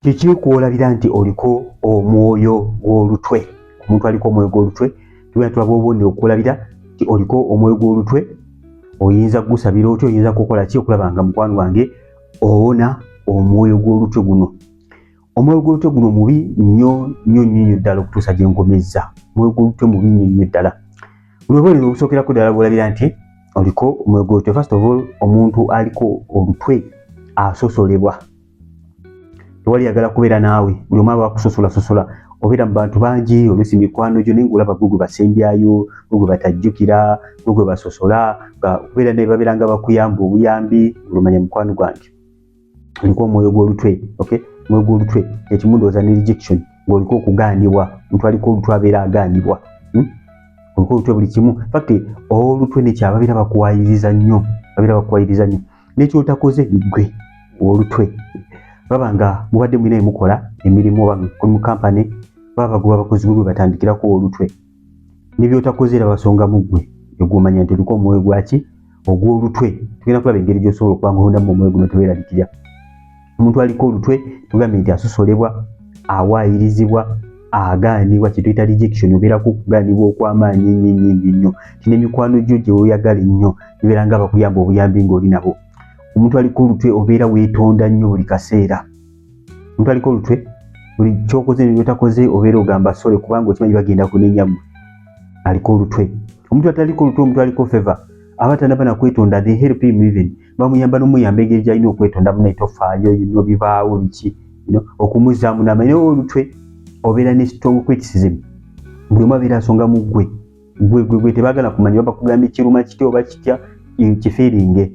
kiki kuolabira nti oliko omwoyo gw'olutwe. Omuntu aliko omwoyo gw'olutwe tuba tulaba obubonero okulabira nti oliko omwoyo gw'olutwe. Oyinza gusabira otyo, oyinza kukola ki okulaba nga mukwano wange owona omwoyo gw'olutwe guno. Omwoyo gw'olutwe guno mubi nnyo ddala okutuusa gye ngomezza. Omwoyo gw'olutwe mubi nnyo ddala. Buli obubonero obusookerako ddala bw'olabira nti oliko omwoyo gw'olutwe. First of all, omuntu aliko olutwe asosolebwa. Tewali yagala kubeera naawe, buli omu aba akusosola. Obeera mu bantu bangi, oluusi mikwano gyo naye ng'olaba gwe basembyayo, gwe batajjukira, gwe basosola, okubeera naye babeera nga bakuyamba obuyambi, olumanya mukwano gwange. Oliko omwoyo gw'olutwe, okay? Omwoyo gw'olutwe ekimu ndowooza ne rejection, ng'oliko okugaanibwa. Omuntu aliko olutwe abeera agaanibwa. Oliko olutwe buli kimu. Fact olutwe nekyo ababeera bakuwaayiriza nnyo. N'ekyotakoze gwe olutwe. Baba nga mubadde mwina mukola emirimu oba mu kampani baba bagoba abakozi bwe batandikirako olutwe. N'ebyotakoze era basonga mu ggwe egw'omanya nti oliko omwoyo gwaki ogw'olutwe. Tugenda kulaba engeri gy'osobola okuba ng'owonamu omwoyo guno teweeraliikirira. Omuntu aliko olutwe tugambye nti asosolebwa, awaayirizibwa, agaanibwa, kye tuyita rejection. Obeerako okugaanibwa okw'amaanyi ennyo. Kino emikwano gyo gye weeyagala ennyo bibeera nga bakuyamba obuyambi ng'oli nabo. Omuntu aliko olutwe obeera weetonda nnyo buli kaseera. Omuntu aliko olutwe buli kyokoze n'ebyotakoze obeera ogamba sole kubanga okimanyi bagenda kunenyamu. Aliko olutwe. Omuntu ataliko olutwe, omuntu aliko favor aba tanaba na kwetonda, they help him even. Bamuyamba n'omuyamba engeri gy'alina okwetonda munaye tofaayo bibaawo biki okumuzaamu n'amanyi olutwe. Obeera ne strong criticism. Buli omu abeera asonga mu gwe tebaagala kumanya baba kugamba ekiruma kitya oba kitya kifiiringe.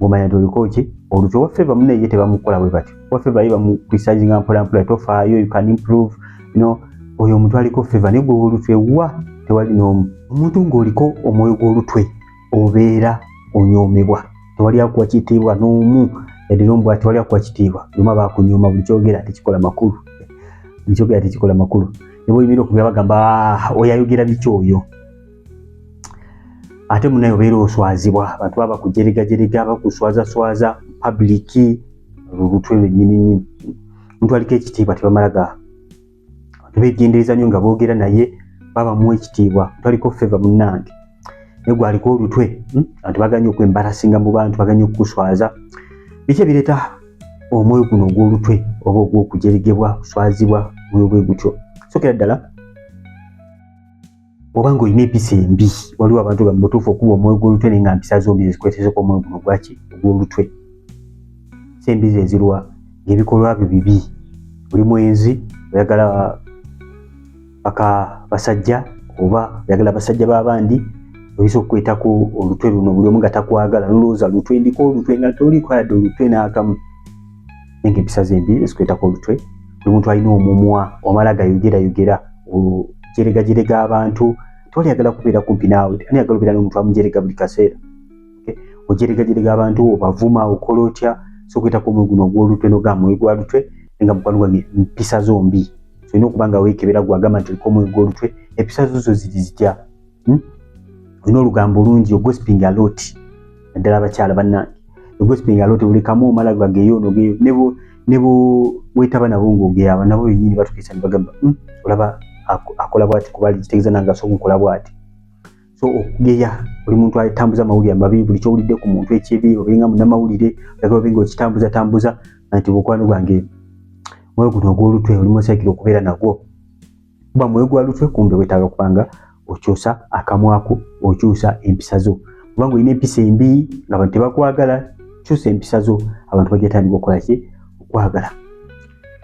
Ng'omanya nti oliko ki olutwe. Wa favor munaye ye tebamukola bwe batyo. Wa favor ye bamucriticinga mpola tofaayo, you can improve. Oyo omuntu aliko favor naye gwe olutwe tewali n'omu. Omuntu ng'oliko omwoyo gw'olutwe obeera onyoomebwa. Tewali akuwa kitiibwa n'omu. Yadde n'ombwa tewali akuwa kitiibwa. Buli omu aba akunyooma, buli kyogera tekikola makulu. Ne bw'oyimira okubira bagamba oyo ayogera biki oyo. Ate munaye obeera oswazibwa. Abantu baba bakujeregajerega, bakuswazaswaza public. Olutwe lwennyini. Omuntu aliko ekitiibwa tebamala beegendereza nnyo nga boogera naye baba muwa ekitiibwa. Omuntu aliko favor munnange naye gwe aliko olutwe abantu baganya okwembarasinga mu bantu, baganya okukuswaza. Biki ebireeta omwoyo guno ogw'olutwe oba ogw'okujeregebwa, kuswazibwa, omwoyo bwe gutyo? Sookera ddala oba ng'olina empisa embi. Waliwo abantu nga mutuufu okuba omwoyo gw'olutwe naye nga mpisa zombi zikukwetezeko omwoyo guno ogw'olutwe. Si embi ze zirwa ng'ebikolwa byo bibi. Buli mwenzi oyagala basajja oba oyagala abasajja b'abandi, oyinza okukwetako olutwe luno buli omu nga takwagala nolowooza lutwe ndiko olutwe nga toliko yadde olutwe n'akamu. Naye ng'empisa ze embi ezikwetako olutwe. Buli muntu alina omumwa omala gayogerayogera ojeregajerega abantu. Tewali yagala kubeera kumpi naawe, ani yagala obeera n'omuntu amujerega buli kaseera. Ojeregajerega abantu, obavuma, okola otya. So okwetako omwoyo guno ogw'olutwe n'ogamba omwoyo gwa lutwe nga mukwano gwange mpisa zombi. So olina okuba nga weekebera gwagamba nti oliko omwoyo gw'olutwe. Empisa zo ziri zitya? Olina olugambo olungi, gossiping a lot. Naddala abakyala bannange. Gossiping a lot buli kamu omala gageyo n'ogeyo. Ne bo weetaba nabo ng'ogeyaaba nabo bennyini batukisa ne bagamba olaba akola bw'ati kuba kitegeeza nange asobola okukola bw'ati. So okugeya buli muntu atambuza amawulire amabi, buli kyowulidde ku muntu ekibi obenga munnamawulire oyagala obenga okitambuza nti mukwano gwange omwoyo guno ogw'olutwe oli musaikire okubeera nagwo. Kuba omwoyo gwa lutwe kumbe weetaaga kubanga okyusa akamwako, okyusa empisa zo. Kubanga olina empisa embi ng'abantu tebakwagala, kyusa empisa zo abantu bajja tandika okukola ki? Okwagala.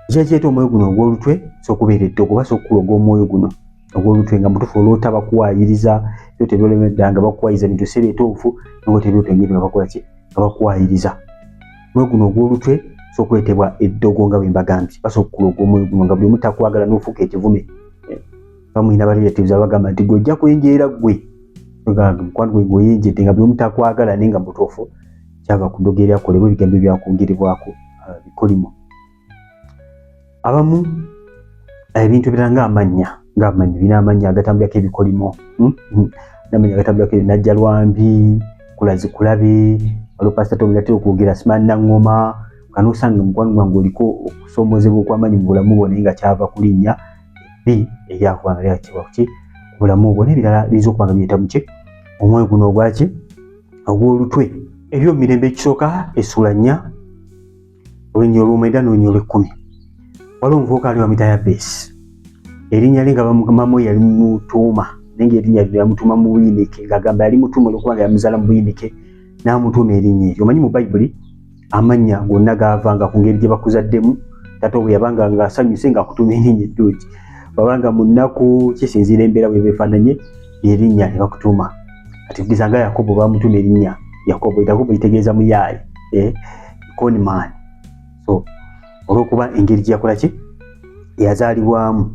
Ekyekyeta omwoyo guno ogw'olutwe s'okubeera eddogo oba s'okuloga omwoyo guno ogw'olutwe nga mutuufu olwota bakuwaayiriza ebyo tebyolemedda nga bakuwaayiriza bintu si bituufu nabwo tebyoto engeri nga bakola ki? Nga bakuwaayiriza. Omwoyo guno ogw'olutwe s'okwetebwa eddogo nga bwe mbagambye. Basobola okuloga omwoyo guno nga buli omu takwagala n'ofuuka ekivume. Bamuyina barelatives abagamba nti gwe ojja kwenjeera ggwe. Mukwano gwe ng'oyenjedde nga buli omu takwagala naye nga mutuufu kyava ku ddogo eri akolebwa ebigambo ebyakwongerebwako bikolimo. Abamu ebintu ebirala ng'amannya birina amannya agatambulako ebikolimo. N'amannya agatambulako Najjalwambi, Kulazikulabe, waliwo Pastor Tom Latiro okwogera Simannaŋŋoma, kanosanga mukwano gwange oliko okusoomozebwa okw'amaanyi mu bulamu bwo naye nga kyava kulinnya ebbi eryakubanga lyakibwa kuki ku bulamu bwo n'ebirala biyinza okubanga biyita muki omwoyo guno ogwaki ogw'olutwe. Ebyomumirembe ekisooka essula 4 olunnyo olw'omwenda n'olunnyo olw'ekkumi. Waliwo omuvubuka ali bamuyita Yabesi, erinnya lye nga bamugamamu yali mutuuma naye ng'erinnya lye yamutuuma mu buyinike ng'agamba yali mutuuma olwokubanga yamuzaala mu buyinike n'amutuuma erinnya eryo. Omanyi mu Bayibuli amannya gonna gaavanga ku ngeri gye bakuzaddemu. Taata bwe yabanga ng'asanyuse ng'akutuuma erinnya eddungi, babanga mu nnaku kisinziira embeera bwe beefaananye erinnya lye bakutuuma. Kati kugeza nga Yakobo bamutuuma erinnya Yakobo litegeeza muyaayi, conman. So olw'okuba engeri gye yakola ki yazaalibwamu,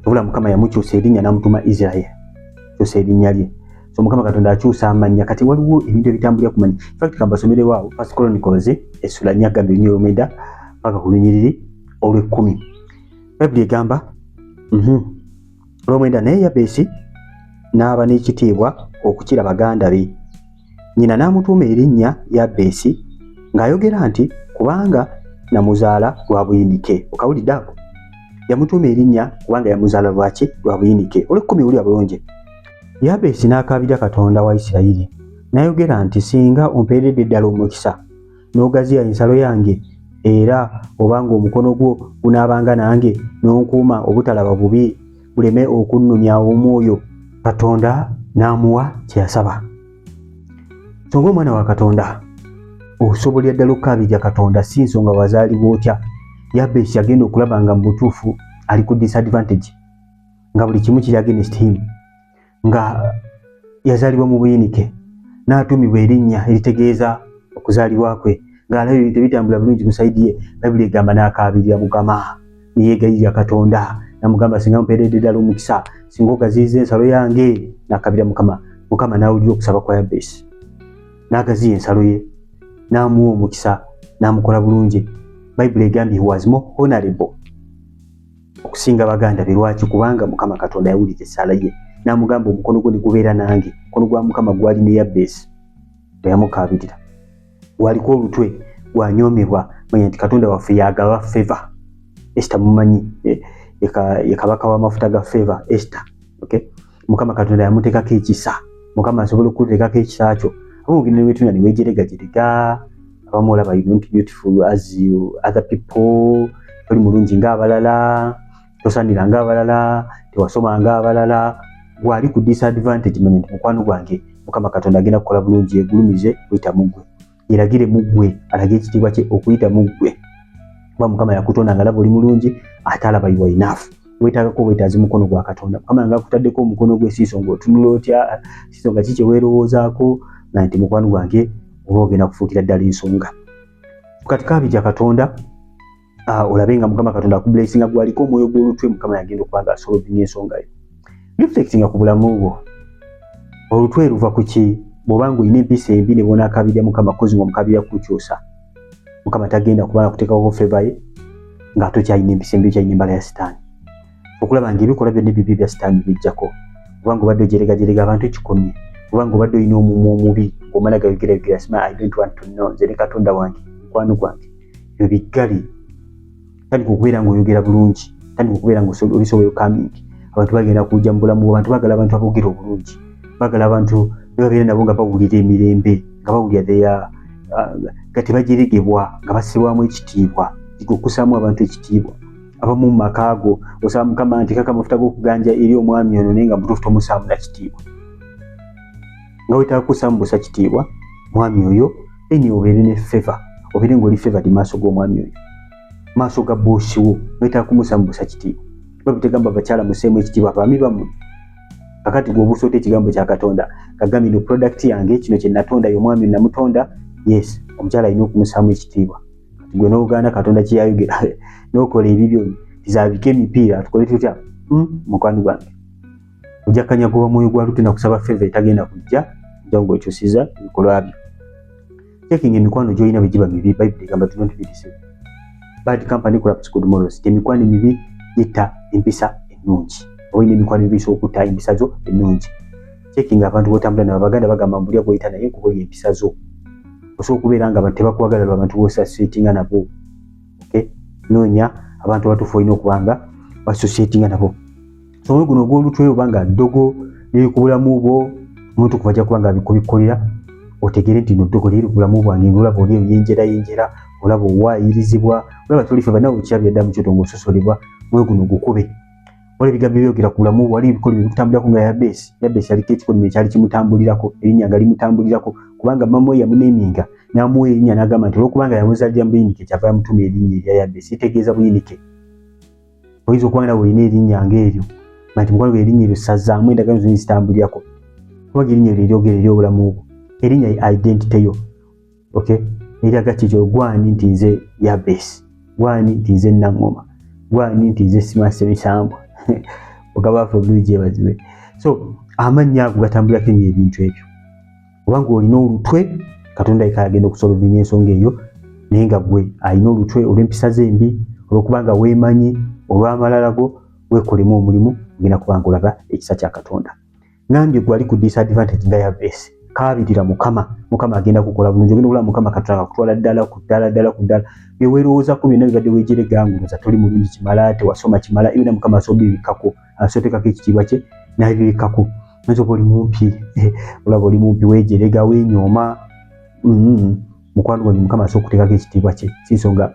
obula Mukama yamukyusa erinnya n'amutuuma Israel, kyusa erinnya lye. So Mukama Katonda akyusa amannya. Kati waliwo ebintu ebitambulira ku mannya. In fact kambasomerewo awo First Chronicles essula 4 agamba olunnyo olw'omwenda paka ku lunyiriri olw'ekkumi. Bayibuli egamba olw'omwenda, naye Yabesi n'aba n'ekitiibwa okukira baganda be. Nnyina n'amutuuma erinnya Yabesi ng'ayogera nti kubanga namuzaala lwa buyinike. Okawulidde ako? Yamutuuma erinnya kubanga yamuzaala lwaki? Lwa buyinike. Olw'ekkumi wulya bulungi. Yabesi n'akaabira Katonda wa Isirayiri n'ayogera nti singa ompeeredde ddala omukisa n'ogaziya ensalo yange era obanga omukono gwo gunaabanga nange n'onkuuma obutalaba bubi buleme okunnumya omwoyo. Katonda n'amuwa kye yasaba. So ng'omwana wa Katonda osobolera ddala okukaabirira Katonda si nsonga wazaalibwa otya. Yabesi agenda okulaba nga mu butuufu ali ku disadvantage, nga buli kimu kiri against him, nga yazaalibwa mu buyinike n'atuumibwa erinnya eritegeeza okuzaalibwa kwe, ng'alaba ebintu bitambula bulungi ku sayidi ye. Bayibuli egamba n'akaabirira Mukama ne yeegayirira Katonda n'amugamba singa mpeeredde ddala omukisa, singa ogaziyiza ensalo yange. N'akaabirira Mukama. Mukama n'awulira okusaba kwa Yabesi n'agaziya ensalo ye n'amuwa omukisa n'amukola bulungi. Bayibuli egambye he was more honorable okusinga baganda be. Lwaki? Kubanga Mukama Katonda yawulira essaala ye n'amugamba omukono gwo ne gubeera nange. Omukono gwa Mukama gwali ne Yabesi bwe yamukaabirira. Waliko olutwe gwanyoomebwa. Manya nti Katonda waffe yagaba favor. Esther mumanyi ye kabaka w'amafuta ga favor Esther. Okay? Mukama Katonda yamuteekako ekisa. Mukama asobola okuteekako ekisa kyo. Abongera ne wetuna ne wejeregajerega. Abamu olaba you don't beautiful as you other people. Toli mulungi ng'abalala, tosanira ng'abalala, tewasoma ng'abalala. Gwali ku disadvantage. Manya nti mukwano gwange Mukama Katonda agenda kukola bulungi yegulumize kuyita mu ggwe. Yeragire mu ggwe, alage ekitiibwa kye okuyita mu ggwe. Kuba Mukama yakutonda nga alaba oli mulungi ate alaba you are enough. Weetaagako bwetaazi mukono gwa Katonda. Mukama nga akutaddeko omukono gwe si nsonga otunula otya, si nsonga ki kye weerowoozaako, nga nti mukwano gwange oba ogenda kufuukira ddala ensonga. Kati kaabirira Katonda olabe nga Mukama Katonda akublessinga gwaliko omwoyo gw'olutwe. Mukama yagenda okuba nga asolvinga ensonga yo. Reflectinga ku bulamu bwo. Olutwe luva ku ki? Bw'obanga olina empisa embi ne bonaakaabirira Mukama kozi ng'omukaabirira kukyusa, Mukama tagenda kubanga kuteekako favor ye ng'ate okyalina empisa embi, okyalina embala ya Sitaani. Okulaba ng'ebikolwa byonna ebibi bya Sitaani bijjako. Obanga obadde ojeregajerega abantu ekikomye, obanga obadde olina omumwa omubi ng'omala gayogeragera sima I don't want to know, nze ne Katonda wange mukwano gwange, ebyo biggali. Tandika okubeera ng'oyogera bulungi, tandika okubeera ng'oli welcoming. Abantu bagenda kujja mu bulamu bw'abantu, baagala abantu aboogera obulungi, baagala abantu ne babeera nabo nga bawulira emirembe, nga bawulira nga tebajeregebwa, nga bassibwamu ekitiibwa. Okusaamu abantu ekitiibwa. Abamu mu maka go osaba Mukama nti kaka amafuta g'okuganja eri omwami ono naye nga mutuufu tomusaamu na kitiibwa. Nga wetaaga kusaamu busa kitiibwa mwami oyo, eni obeere ne favor, obeere ng'oli favored maaso g'omwami oyo, maaso ga boosi wo. Wetaaga kumusaamu busa kitiibwa. Babitegamba bakyala museemu ekitiibwa abaami bammwe. Kakati gw'obuusa ekigambo kya Katonda kagambye no product yange kino kye natonda y'omwami namutonda. Yes, omukyala alina okumusaamu ekitiibwa. Kati gwe n'ogaana Katonda kye yayogera n'okola ebibyo tizaabike emipiira tukole tutya? Mukwano gwange ojja kanyago omwoyo gwa lutwe na kusaba favor etagenda kujja ojja ng'okyusiza ebikolwa byo. Checking emikwano gy'olina bwe giba mibi. Bayibuli egamba do not be deceived. Bad company corrupts good morals. Emikwano emibi gitta empisa ennungi. Olina emikwano mibi okutta empisa zo ennungi. Checking abantu b'otambula nabo, Abaganda bagamba mbulya bw'oyita naye nkubulya empisa zo. osobola okubeera nga tebakwagala abantu b'osassociatinga nabo. Okay? Noonya abantu abatuufu olina okuba nga bassociatinga nabo. So omwezi guno ogw'olutwe oba nga ddogo liri ku bulamu bwo, omuntu kuva ajja kuba nga abikubikolera, otegeere nti no ddogo liri ku bulamu bwange, ng'olaba oli oyenjerayenjera, olaba owaayirizibwa, olaba tulife banawe kirabye dda mu kyoto ng'ososolebwa, omwezi guno gukube. Waliwo ebigambo byogera ku bulamu bwo, waliwo ebikolwa ebikutambulirako nga Yabesi yaliko ekikolwa ekyali kimutambulirako, erinnya nga limutambulirako, kubanga mama we yamuneeminga n'amuwa erinnya n'agamba nti olwokubanga yamuzaalira mu buyinike kyava yamutuma erinnya erya Yabesi, litegeeza buyinike. Oyinza okuba nawe olina erinnya ng'eryo, nti mukwano gwe erinnya eryo ssazzaamu endagaano zonna zitambulirako, kubanga erinnya eryo eryogera eri obulamu bwo, erinnya identity yo. Okay? Eryaga kikyo, gwani nti nze Yabesi, gwani nti nze Naŋŋoma, gwani nti nze Simase Misambwa. Ogabaafe obulungi ebazibe. So amannya ago gatambulirako ennyo ebintu ebyo. Obanga olina olutwe, Katonda yekka agenda okusolvinga ensonga eyo, naye nga gwe alina olutwe olw'empisa ze embi, olw'okubanga weemanyi, olw'amalala go, weekolemu omulimu, ogenda kuba nga olaba ekisa kya Katonda. Ngambye gwe ali ku disadvantage nga Yabesi, kaabirira Mukama, Mukama agenda kukola bulungi, ogenda okulaba Mukama Katonda akutwala ddala ku ddala. Bye weerowoozako byonna bibadde weejerega ng'olowooza toli mulungi kimala, tewasoma kimala, byonna Mukama asobola bibikkako, asotekako ekitiibwa kye n'abibikkako. Oyinza oba oli mumpi, olaba oli mumpi, weejerega, weenyooma, mukwano gwange Mukama asobola okuteekako ekitiibwa kye. Si nsonga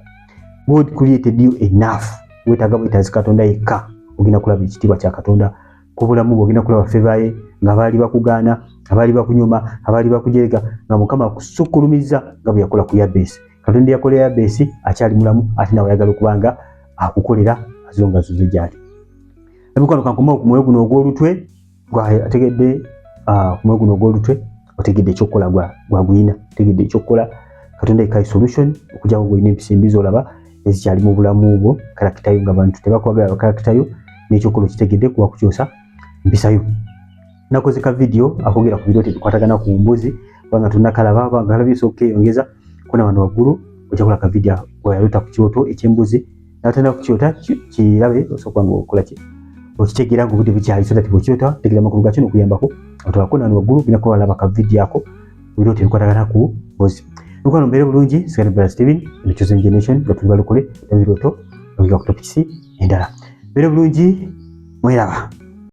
God created you enough, weetaaga bwetaazi Katonda yekka, ogenda kulaba ekitiibwa kya Katonda ku bulamu bwo, ogenda kulaba feva ye, nga baali bakugaana, abaali bakunyoma, abaali bakujerega, nga Mukama akusukulumiza nga bwe yakola ku Yabesi. Katonda yakola Yabesi akyali mulamu, ate nawe ayagala okuba nga akukolera azonga zuze gy'ali. Ebikwano kankomawo ku mwoyo guno ogw'olutwe, ategedde ku mwoyo guno ogw'olutwe, otegedde ekyokukola gwaguyina, otegedde ekyokukola. Katonda yekka solution, okujjako gwolina empisa embi z'olaba ezikyali mu bulamu bwo, karakitayo ng'abantu tebakwagala bakarakitayo, n'ekyokukola okitegedde kuba kukyosa empisa yo. Nakoze ka video akogera ku birooto ebikwatagana ku mbuzi, kubanga tunnakalaba, kubanga kalabye esooka eyongeza kuna wano waggulu, ojja kola ka video bw'oyalota ku kyoto eky'embuzi, n'atandika kukyota kirabe, osooka ng'okola ki, okitegeera ng'obudde bukyali, so that bw'okyota tegeera amakulu gakyo n'okuyambako otolako wano waggulu, olina kuba olaba ka video ako ku birooto ebikwatagana ku mbuzi. Mukwano mbeere bulungi, Sigala Brother Steven, The Chosen Generation, nga tuli balokole ebirooto, nga ku topikisi endala. Mbeere bulungi, mweraba.